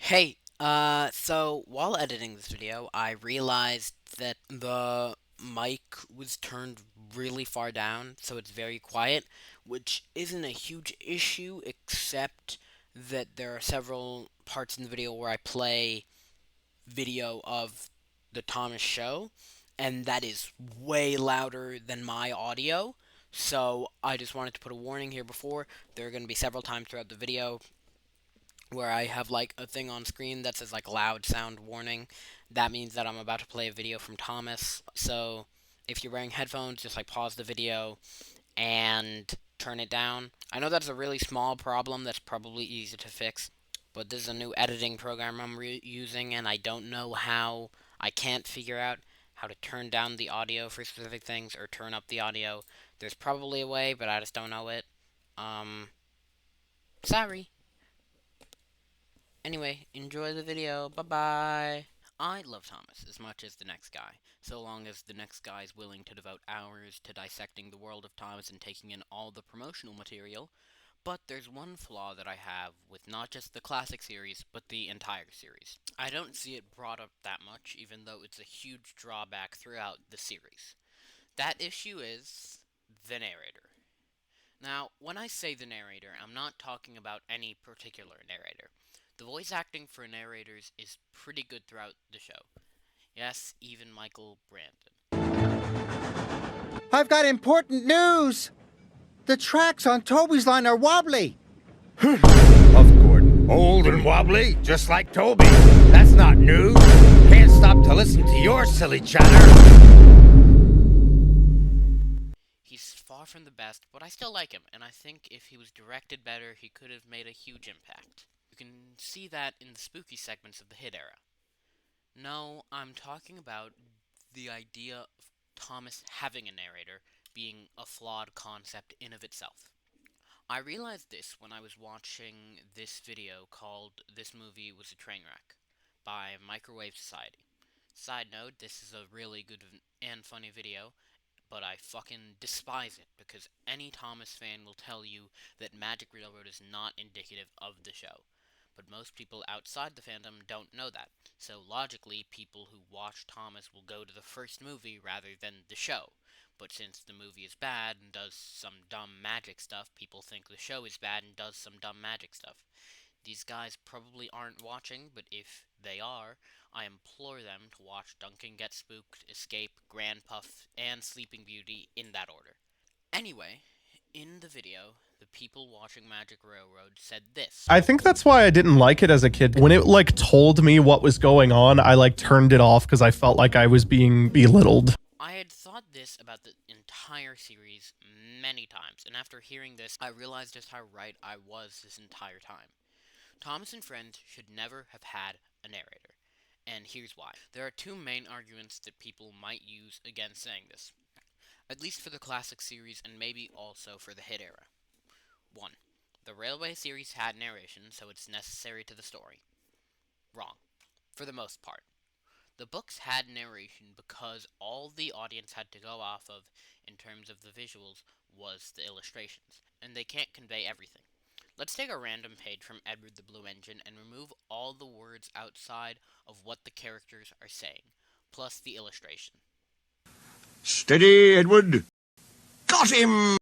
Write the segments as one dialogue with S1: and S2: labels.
S1: Hey, so while editing this video, I realized that the mic was turned really far down, so it's very quiet, which isn't a huge issue, except that there are several parts in the video where I play video of the Thomas show, and that is way louder than my audio. So I just wanted to put a warning here before. There are going to be several times throughout the video where I have like a thing on screen that says like loud sound warning. That means that I'm about to play a video from Thomas. So if you're wearing headphones, just like pause the video and turn it down. I know that's a really small problem that's probably easy to fix, but this is a new editing program I'm using and I don't know how. I can't figure out how to turn down the audio for specific things or turn up the audio. There's probably a way, but I just don't know it. Sorry. Anyway, enjoy the video. Bye-bye. I love Thomas as much as the next guy, so long as the next guy is willing to devote hours to dissecting the world of Thomas and taking in all the promotional material. But there's one flaw that I have with not just the classic series, but the entire series. I don't see it brought up that much, even though it's a huge drawback throughout the series. That issue is the narrator. Now, when I say the narrator, I'm not talking about any particular narrator. The voice acting for narrators is pretty good throughout the show. Yes, even Michael Brandon.
S2: I've got important news! The tracks on Toby's line are wobbly!
S3: Of Gordon. Old and wobbly, just like Toby. That's not news. Can't stop to listen to your silly chatter.
S1: He's far from the best, but I still like him, and I think if he was directed better, he could have made a huge impact. You can see that in the spooky segments of the hit era. No, I'm talking about the idea of Thomas having a narrator being a flawed concept in of itself. I realized this when I was watching this video called This Movie Was a Train Wreck by Microwave Society. Side note, this is a really good and funny video, but I fucking despise it because any Thomas fan will tell you that Magic Railroad is not indicative of the show. But most people outside the fandom don't know that, so logically, people who watch Thomas will go to the first movie rather than the show. But since the movie is bad and does some dumb magic stuff, people think the show is bad and does some dumb magic stuff. These guys probably aren't watching, but if they are, I implore them to watch Duncan Get Spooked, Escape, Grand Puff, and Sleeping Beauty in that order. Anyway, in the video, the people watching Magic Railroad said this.
S4: I think that's why I didn't like it as a kid. When it told me what was going on, I turned it off because I felt like I was being belittled.
S1: I had thought this about the entire series many times, and after hearing this, I realized just how right I was this entire time. Thomas and Friends should never have had a narrator, and here's why. There are two main arguments that people might use against saying this, at least for the classic series and maybe also for the hit era. 1. The Railway series had narration, so it's necessary to the story. Wrong. For the most part. The books had narration because all the audience had to go off of, in terms of the visuals, was the illustrations, and they can't convey everything. Let's take a random page from Edward the Blue Engine and remove all the words outside of what the characters are saying, plus the illustration.
S3: Steady, Edward. Got him!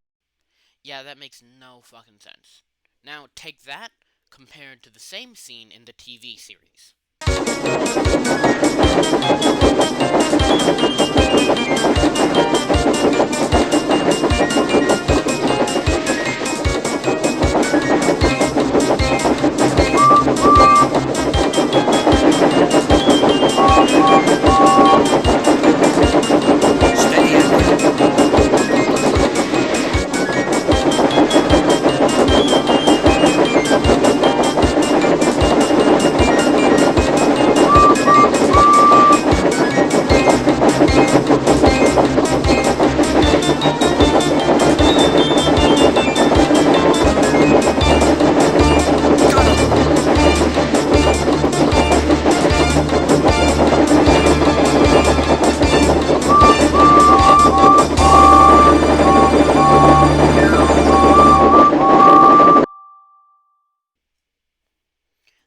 S1: Yeah, that makes no fucking sense. Now, take that compared to the same scene in the TV series.
S3: Steady, Edward.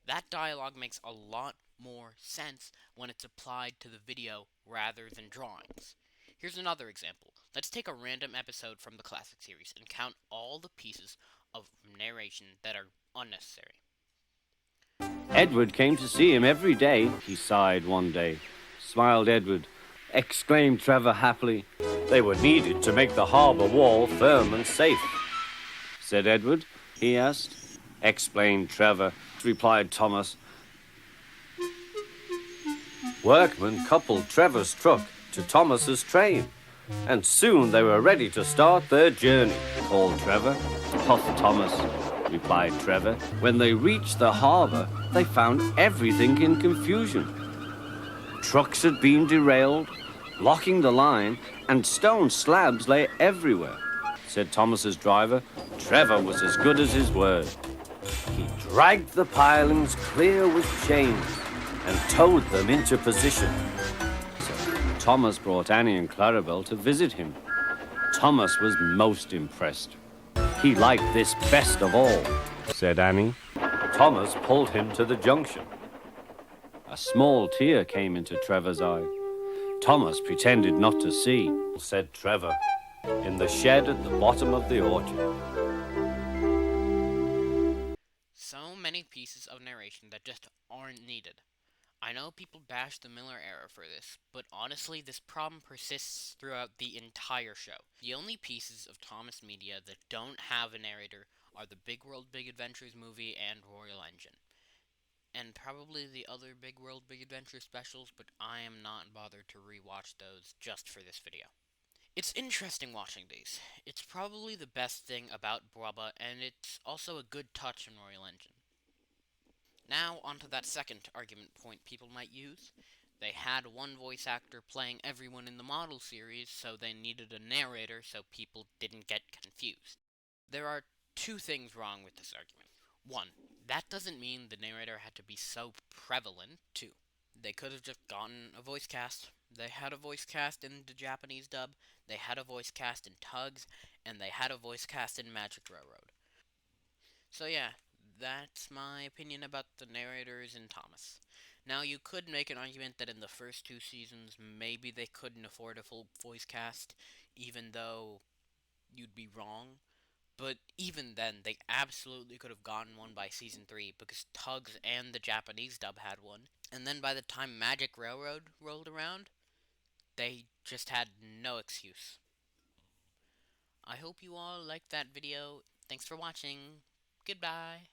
S1: That dialogue makes a lot more sense when it's applied to the video rather than drawings. Here's another example. Let's take a random episode from the classic series and count all the pieces of narration that are unnecessary.
S5: Edward came to see him every day, he sighed one day. Smiled Edward. Exclaimed Trevor happily. They were needed to make the harbour wall firm and safe. Said Edward, he asked. Explained Trevor, replied Thomas. Workmen coupled Trevor's truck to Thomas's train, and soon they were ready to start their journey, called Trevor. Puffed Thomas, replied Trevor. When they reached the harbour, they found everything in confusion. Trucks had been derailed, blocking the line, and stone slabs lay everywhere. Said Thomas's driver. Trevor was as good as his word. He dragged the pilings clear with chains and towed them into position. So Thomas brought Annie and Clarabelle to visit him. Thomas was most impressed. He liked this best of all, said Annie. Thomas pulled him to the junction. A small tear came into Trevor's eye. Thomas pretended not to see, said Trevor, in the shed at the bottom of the orchard.
S1: So many pieces of narration that just aren't needed. I know people bash the Miller era for this, but honestly, this problem persists throughout the entire show. The only pieces of Thomas media that don't have a narrator are the Big World Big Adventures movie and Royal Engine. And probably the other Big World Big Adventure specials, but I am not bothered to rewatch those just for this video. It's interesting watching these. It's probably the best thing about Brubba, and it's also a good touch in Royal Engine. Now, onto that second argument point people might use. They had one voice actor playing everyone in the model series, so they needed a narrator so people didn't get confused. There are two things wrong with this argument. One, that doesn't mean the narrator had to be so prevalent. Two, they could have just gotten a voice cast. They had a voice cast in the Japanese dub, they had a voice cast in Tugs, and they had a voice cast in Magic Railroad. So yeah, that's my opinion about the narrators in Thomas. Now, you could make an argument that in the first two seasons, maybe they couldn't afford a full voice cast, even though you'd be wrong. But even then, they absolutely could have gotten one by season 3, because Tugs and the Japanese dub had one. And then by the time Magic Railroad rolled around, they just had no excuse. I hope you all liked that video. Thanks for watching. Goodbye.